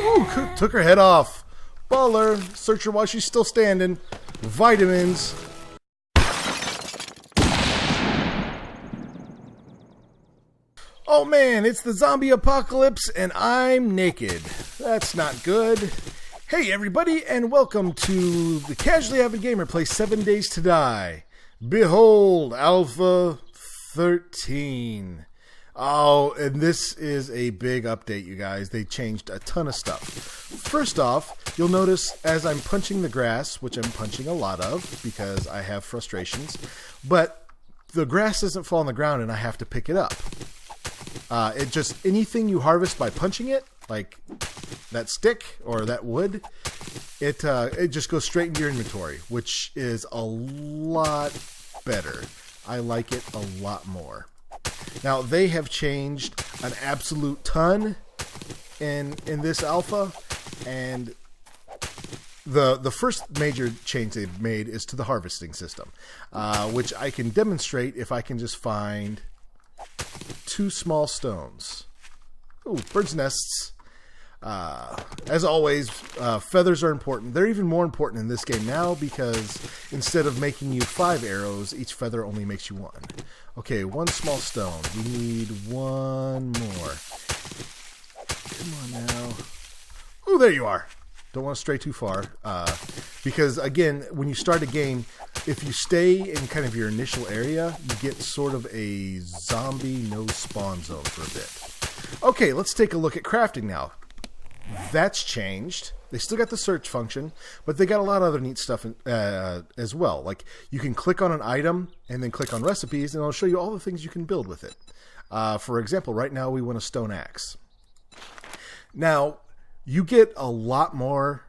Ooh, took her head off. Baller. Search her while she's still standing. Vitamins. Oh man, it's the zombie apocalypse and I'm naked. That's not good. Hey everybody, and welcome to the Casually Avid Gamer plays 7 Days to Die. Behold, Alpha 13. Oh, and this is a big update, you guys. They changed a ton of stuff. First off, you'll notice as I'm punching the grass, which I'm punching a lot of because I have frustrations, but the grass doesn't fall on the ground and I have to pick it up. It just, anything you harvest by punching it, like that stick or that wood, it just goes straight into your inventory, which is a lot better. I like it a lot more. Now, they have changed an absolute ton in this alpha, and the first major change they've made is to the harvesting system, which I can demonstrate if I can just find 2 small stones. Ooh, bird's nests. As always, feathers are important. They're even more important in this game now because instead of making you 5 arrows, each feather only makes you 1. Okay, 1 small stone. We need 1 more. Come on now. Ooh, there you are. Don't want to stray too far. Because, again, when you start a game, if you stay in kind of your initial area, you get sort of a zombie no spawn zone for a bit. Okay, let's take a look at crafting now. That's changed. They still got the search function, but they got a lot of other neat stuff as well. Like, you can click on an item and then click on recipes, and it'll show you all the things you can build with it. For example, right now we want a stone axe. Now, you get a lot more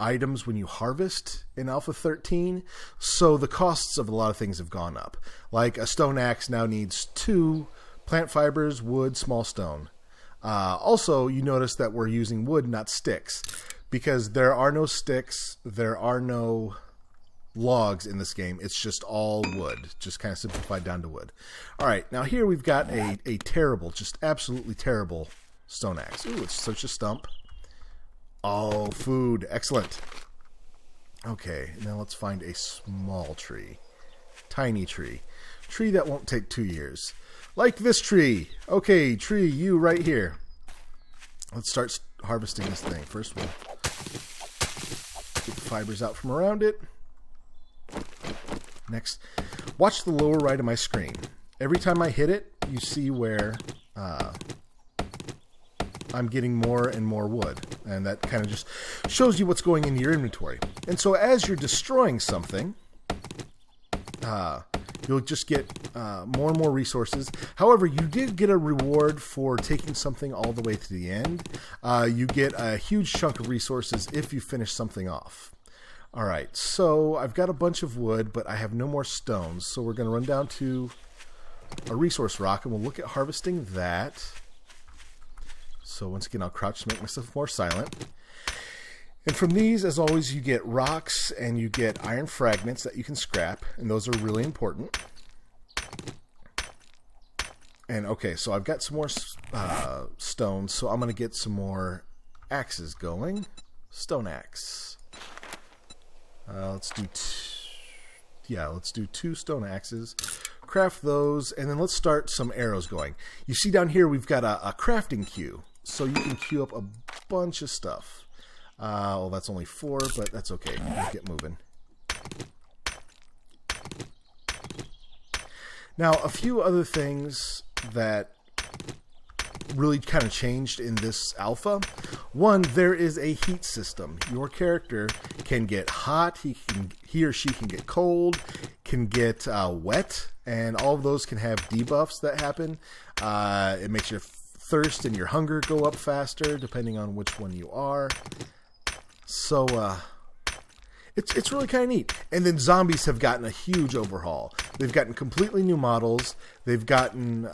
items when you harvest in Alpha 13, so the costs of a lot of things have gone up. Like, a stone axe now needs 2 plant fibers, wood, small stone. Also, you notice that we're using wood, not sticks, because there are no sticks, there are no logs in this game. It's just all wood, just kind of simplified down to wood. All right, now here we've got a terrible, just absolutely terrible stone axe. Ooh, it's such a stump. Oh, food. Excellent. Okay, now let's find a small tree. Tiny tree. Tree that won't take 2 years. Like this tree. Okay, tree, you right here. Let's start harvesting this thing. First, we'll get the fibers out from around it. Next, watch the lower right of my screen. Every time I hit it, you see where I'm getting more and more wood. And that kind of just shows you what's going into your inventory. And so as you're destroying something, you'll just get more and more resources. However, you did get a reward for taking something all the way to the end. You get a huge chunk of resources if you finish something off. All right, so I've got a bunch of wood, but I have no more stones. So we're going to run down to a resource rock, and we'll look at harvesting that. So once again, I'll crouch to make myself more silent. And from these, as always, you get rocks and you get iron fragments that you can scrap, and those are really important. And okay, so I've got some more stones, so I'm going to get some more axes going. Stone axe. Let's do 2 stone axes. Craft those, and then let's start some arrows going. You see down here, we've got a crafting queue, so you can queue up a bunch of stuff. Well, that's only 4, but that's okay. Let's get moving. Now, a few other things that really kind of changed in this alpha. One, there is a heat system. Your character can get hot, he or she can get cold, can get wet, and all of those can have debuffs that happen. It makes your thirst and your hunger go up faster, depending on which one you are. So, it's really kind of neat. And then zombies have gotten a huge overhaul. They've gotten completely new models. They've gotten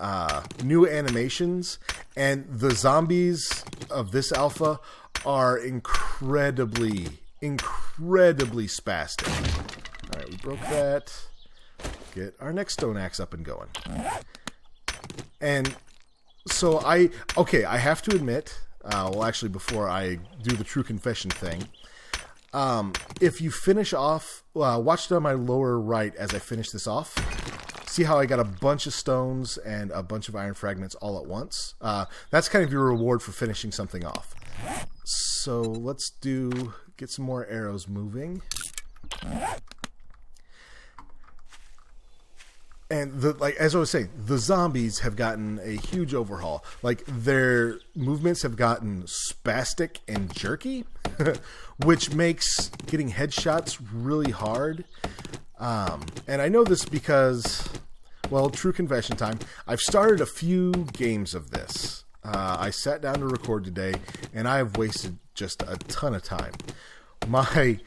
new animations. And the zombies of this alpha are incredibly spastic. All right, we broke that. Get our next stone axe up and going. And so I have to admit, well, actually, before I do the true confession thing, if you finish off, watch down my lower right as I finish this off. See how I got a bunch of stones and a bunch of iron fragments all at once? That's kind of your reward for finishing something off. So let's get some more arrows moving. And as I was saying, the zombies have gotten a huge overhaul. Like, their movements have gotten spastic and jerky, which makes getting headshots really hard. And I know this because, well, true confession time, I've started a few games of this. I sat down to record today, and I have wasted just a ton of time. My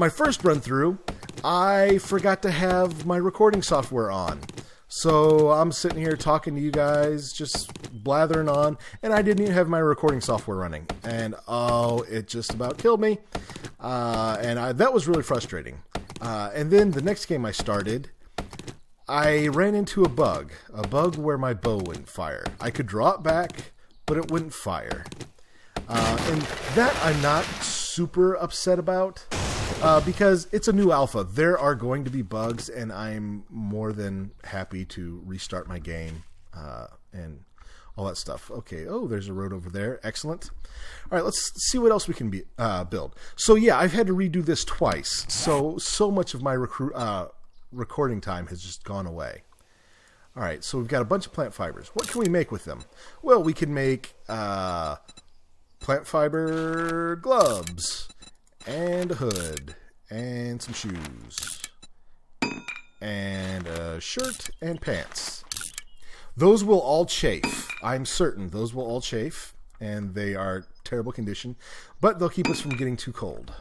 first run through, I forgot to have my recording software on. So I'm sitting here talking to you guys, just blathering on, and I didn't even have my recording software running. And it just about killed me. That was really frustrating. And then the next game I started, I ran into a bug where my bow wouldn't fire. I could draw it back, but it wouldn't fire. And that I'm not super upset about, because it's a new alpha. There are going to be bugs, and I'm more than happy to restart my game and all that stuff. Okay, there's a road over there. Excellent. All right, let's see what else we can build. So yeah, I've had to redo this twice. So much of my recording time has just gone away. All right, so we've got a bunch of plant fibers. What can we make with them? Well, we can make plant fiber gloves and a hood and some shoes and a shirt and pants. Those will all chafe. I'm certain those will all chafe, and they are terrible condition, but they'll keep us from getting too cold.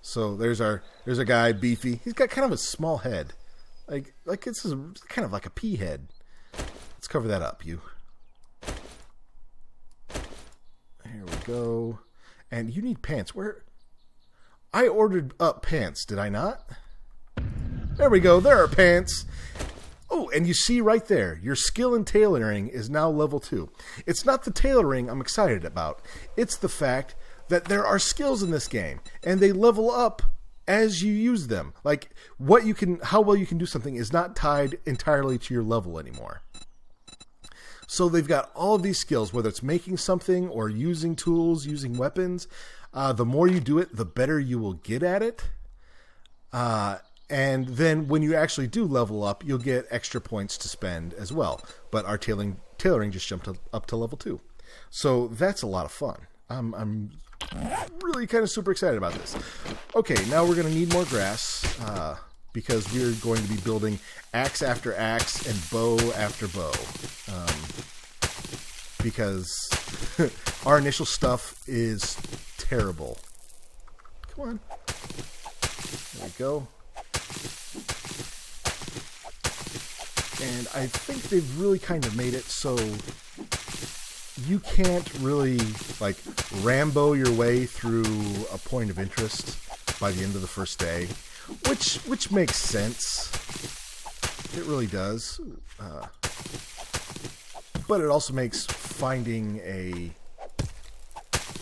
So there's a guy, Beefy. He's got kind of a small head. Like it's kind of like a pea head. Let's cover that up, you. Here we go. And you need pants. Where? I ordered up pants, did I not? There we go. There are pants. Oh, and you see right there, your skill in tailoring is now level 2. It's not the tailoring I'm excited about. It's the fact that there are skills in this game, and they level up as you use them. Like, how well you can do something is not tied entirely to your level anymore. So they've got all of these skills, whether it's making something or using tools, using weapons. The more you do it, the better you will get at it. And then when you actually do level up, you'll get extra points to spend as well. But our tailoring just jumped up to level 2. So that's a lot of fun. I'm really kind of super excited about this. Okay, now we're going to need more grass because we're going to be building axe after axe and bow after bow. Because our initial stuff is terrible. Come on. There we go. And I think they've really kind of made it so you can't really, like, Rambo your way through a point of interest by the end of the first day, which makes sense. It really does. But it also makes finding a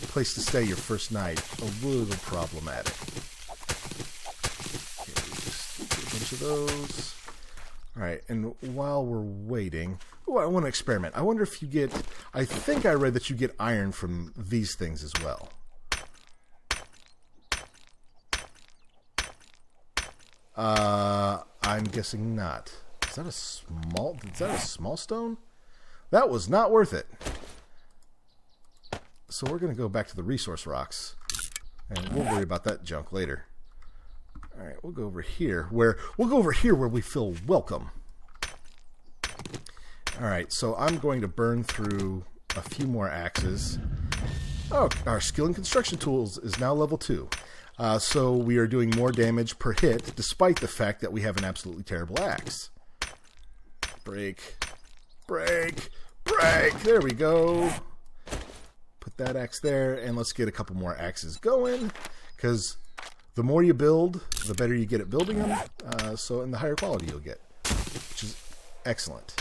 place to stay your first night a little problematic. Okay, just get a bunch of those. Alright, and while we're waiting, I want to experiment. I wonder if you get, I think I read that you get iron from these things as well. I'm guessing not. Is that a small stone? That was not worth it. So we're going to go back to the resource rocks, and we'll worry about that junk later. All right, we'll go over here where we feel welcome. All right, so I'm going to burn through a few more axes. Oh, our skill in construction tools is now level 2. So we are doing more damage per hit, despite the fact that we have an absolutely terrible axe. Break. Break. Break. There we go. Put that axe there, and let's get a couple more axes going, because the more you build, the better you get at building them, and the higher quality you'll get, which is excellent.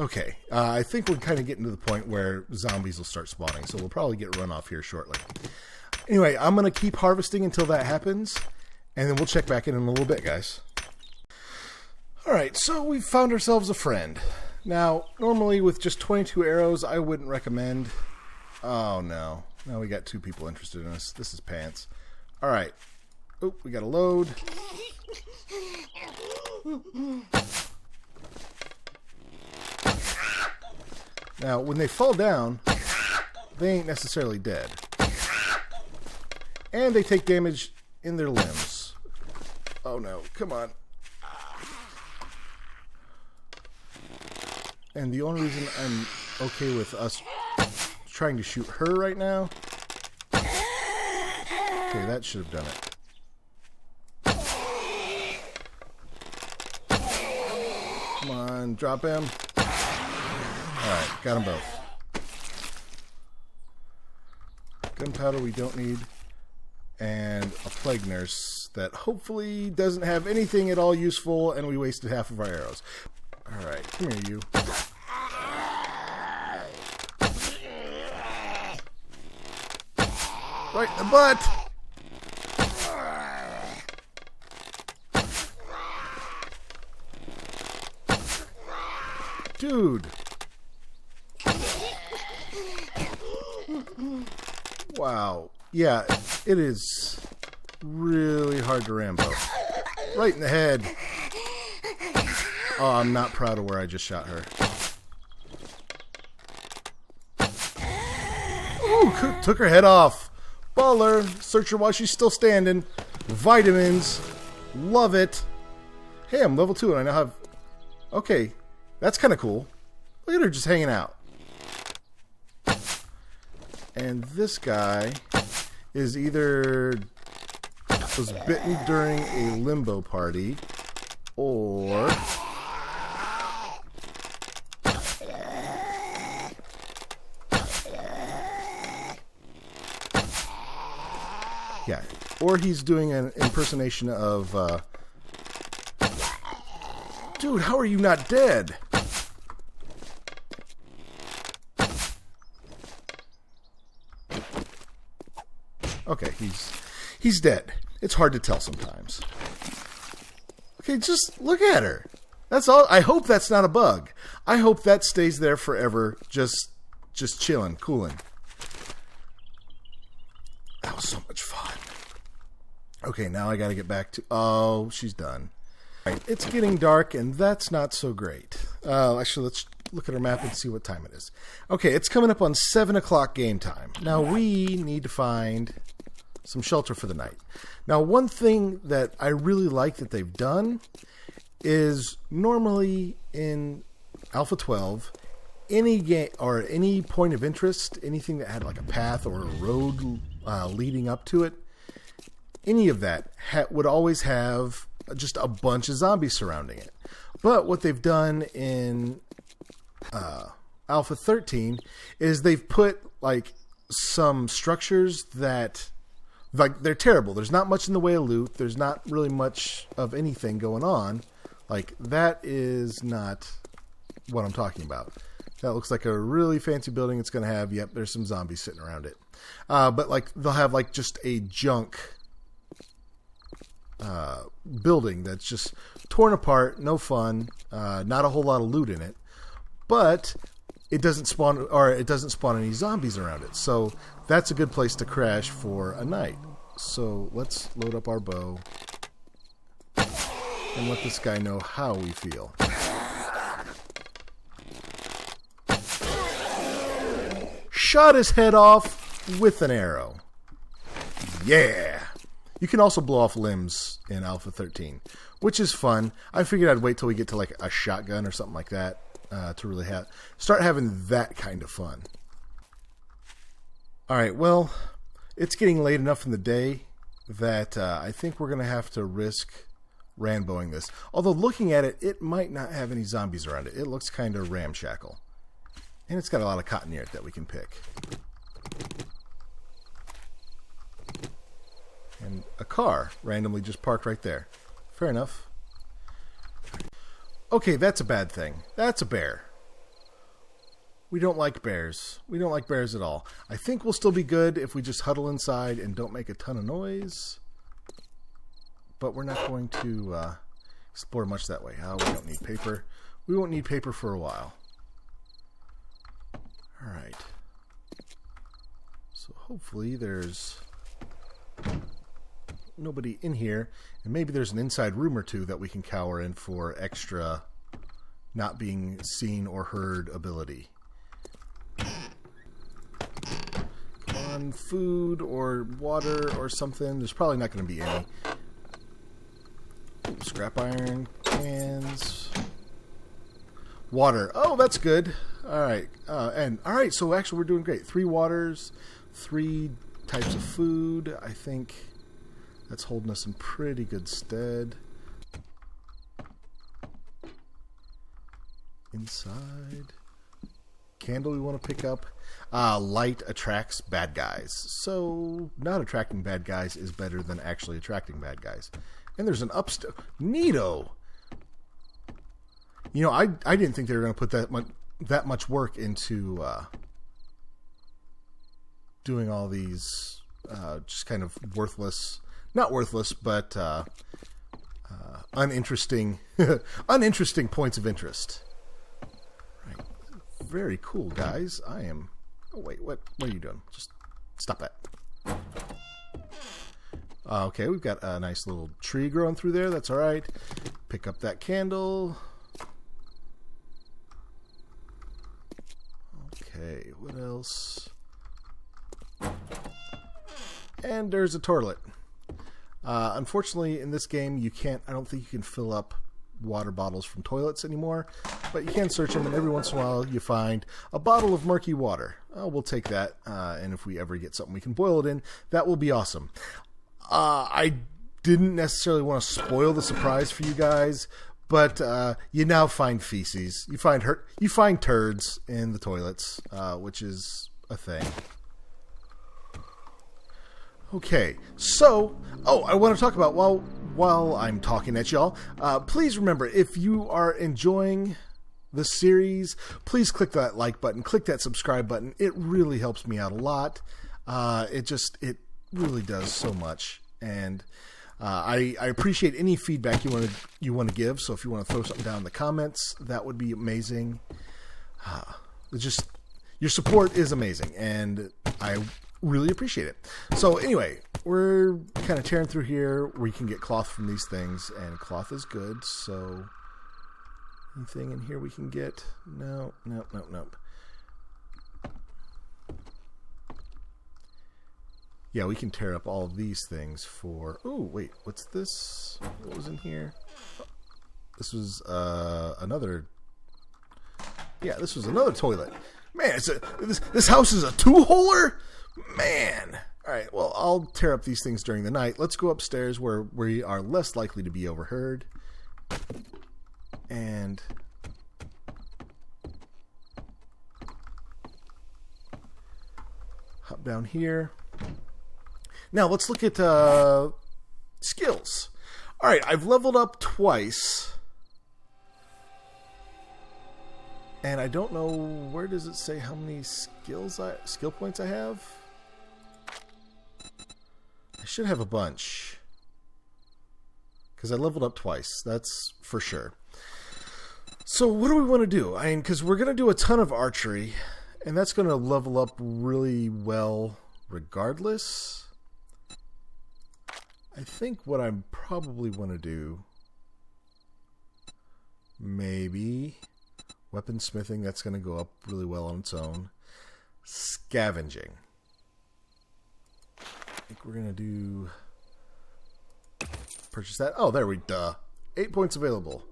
Okay, I think we're kind of getting to the point where zombies will start spawning, so we'll probably get run off here shortly. Anyway, I'm going to keep harvesting until that happens, and then we'll check back in a little bit, guys. Alright, so we've found ourselves a friend. Now, normally with just 22 arrows, I wouldn't recommend... Oh, no. Now we got 2 people interested in us. This is pants. Alright. Oh, we got a load. Now, when they fall down, they ain't necessarily dead. And they take damage in their limbs. Oh no, come on. And the only reason I'm okay with us trying to shoot her right now... Okay, that should have done it. Come on, drop him. Alright, got them both. Gunpowder we don't need. And a plague nurse that hopefully doesn't have anything at all useful, and we wasted half of our arrows. Alright, come here, you. Right in the butt! Dude! Wow. Yeah, it is really hard to Rambo. Right in the head. Oh, I'm not proud of where I just shot her. Ooh, took her head off. Baller. Search her while she's still standing. Vitamins. Love it. Hey, I'm level 2 and I now have... Okay, that's kind of cool. Look at her just hanging out. And this guy is either was bitten during a limbo party or yeah, or he's doing an impersonation of dude, how are you not dead? Okay, he's dead. It's hard to tell sometimes. Okay, just look at her. That's all. I hope that's not a bug. I hope that stays there forever, just chilling, cooling. That was so much fun. Okay, now I got to get back to... Oh, she's done. All right, it's getting dark, and that's not so great. Actually, let's look at our map and see what time it is. Okay, it's coming up on 7 o'clock game time. Now, we need to find some shelter for the night. Now, one thing that I really like that they've done is normally in Alpha 12, any game or any point of interest, anything that had like a path or a road leading up to it, any of that would always have just a bunch of zombies surrounding it. But what they've done in Alpha 13 is they've put like some structures that like they're terrible. There's not much in the way of loot. There's not really much of anything going on. Like that is not what I'm talking about. That looks like a really fancy building. It's going to have, yep, there's some zombies sitting around it. But like they'll have like just a junk building that's just torn apart, no fun, not a whole lot of loot in it. But it doesn't spawn any zombies around it. So that's a good place to crash for a night. So let's load up our bow and let this guy know how we feel. Shot his head off with an arrow. Yeah! You can also blow off limbs in Alpha 13, which is fun. I figured I'd wait till we get to like a shotgun or something like that to really start having that kind of fun. Alright, well, it's getting late enough in the day that I think we're going to have to risk Ramboing this. Although looking at it, it might not have any zombies around it. It looks kind of ramshackle. And it's got a lot of cotton ear that we can pick. And a car randomly just parked right there. Fair enough. Okay, that's a bad thing. That's a bear. We don't like bears. We don't like bears at all. I think we'll still be good if we just huddle inside and don't make a ton of noise. But we're not going to explore much that way. Oh, we don't need paper. We won't need paper for a while. Alright. So hopefully there's nobody in here. And maybe there's an inside room or two that we can cower in for extra not being seen or heard ability. Come on, food or water or something. There's probably not going to be any. Scrap iron, cans, water. Oh, that's good. All right, all right. So actually, we're doing great. 3 waters, 3 types of food. I think that's holding us in pretty good stead. Inside. Candle we want to pick up. Light attracts bad guys. So not attracting bad guys is better than actually attracting bad guys. And there's an upstairs. Neato! You know, I didn't think they were going to put that much work into doing all these just kind of worthless, not worthless, but uninteresting, uninteresting points of interest. Right. Very cool, guys. I am... Oh, wait, what are you doing? Just stop that. Okay, we've got a nice little tree growing through there. That's all right. Pick up that candle. Okay, what else? And there's a toilet. Unfortunately, in this game, you can't... I don't think you can fill up water bottles from toilets anymore, but you can search them, and every once in a while you find a bottle of murky water. We'll take that, and if we ever get something we can boil it in, that will be awesome. I didn't necessarily want to spoil the surprise for you guys, but you now find feces. You find turds in the toilets, which is a thing. Okay, so, I want to talk about, while I'm talking at y'all, please remember, if you are enjoying the series, please click that like button, click that subscribe button. It really helps me out a lot. It really does so much, and I appreciate any feedback you want to give. So if you want to throw something down in the comments, that would be amazing. Your support is amazing, and I really appreciate it. So anyway, we're kind of tearing through here. We can get cloth from these things, and cloth is good. So anything in here we can get? No. Yeah, we can tear up all of these things for... Oh, wait, what's this? What was in here? This was another... Yeah, this was another toilet. Man, this house is a two-holer? Man! Alright, well, I'll tear up these things during the night. Let's go upstairs where we are less likely to be overheard. And... hop down here. Now, let's look at skills. Alright, I've leveled up twice. And I don't know, where does it say how many skill points I have? I should have a bunch. Because I leveled up twice, that's for sure. So what do we want to do? I mean, because we're going to do a ton of archery. And that's going to level up really well regardless. I think what I probably want to do, maybe weaponsmithing, that's going to go up really well on its own. Scavenging. I think we're going to do... purchase that. Oh, there we go. 8 points available.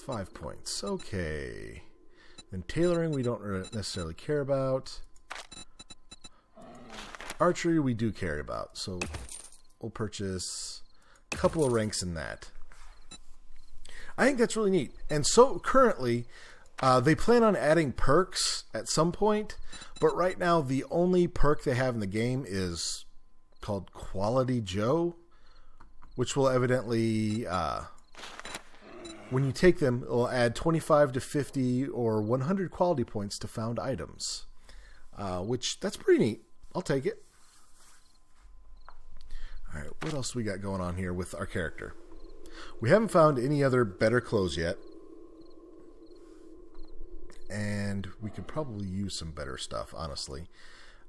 $5 points. Okay. Then tailoring we don't necessarily care about. Archery we do care about, so we'll purchase a couple of ranks in that. I think that's really neat. And so currently, they plan on adding perks at some point, but right now the only perk they have in the game is called Quality Joe, which will evidently when you take them, it'll add 25 to 50 or 100 quality points to found items, which that's pretty neat. I'll take it. All right, what else we got going on here with our character? We haven't found any other better clothes yet. And we could probably use some better stuff, honestly.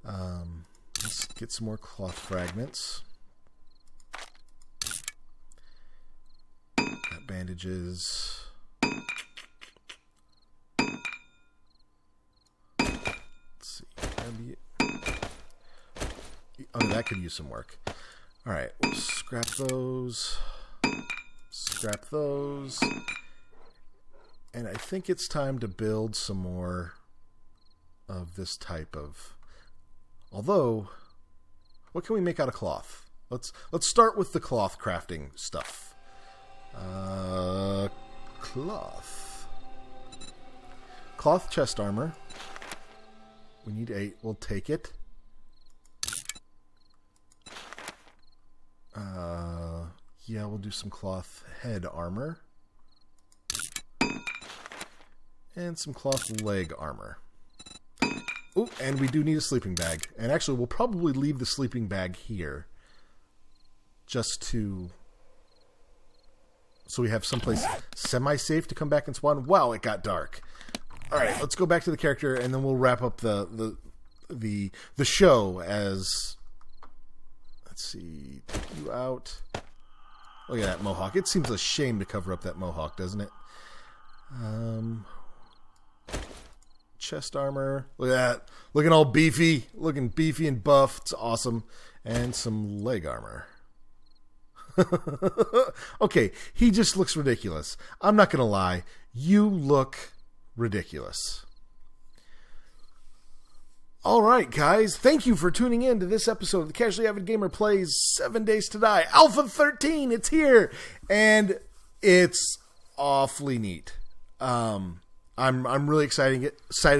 Let's get some more cloth fragments. Got bandages. Let's see. Oh, that could use some work. Alright, we'll scrap those. Scrap those. And I think it's time to build some more of this type of... Although, what can we make out of cloth? Let's start with the cloth crafting stuff. Cloth. Cloth chest armor. We need 8. We'll take it. Yeah, we'll do some cloth head armor. And some cloth leg armor. Oh, and we do need a sleeping bag. And actually, we'll probably leave the sleeping bag here. Just to... So we have someplace semi-safe to come back and spawn. Wow, it got dark. Alright, let's go back to the character, and then we'll wrap up the show as... Let's see... Take you out... Look at that mohawk. It seems a shame to cover up that mohawk, doesn't it? Chest armor. Look at that. Looking all beefy. Looking beefy and buff. It's awesome. And some leg armor. Okay, he just looks ridiculous. I'm not going to lie. You look ridiculous. Alright, guys. Thank you for tuning in to this episode of the Casually Avid Gamer Plays 7 Days to Die. Alpha 13! It's here! And it's awfully neat. I'm really excited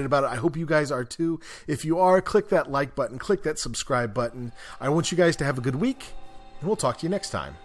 about it. I hope you guys are too. If you are, click that like button, click that subscribe button. I want you guys to have a good week, and we'll talk to you next time.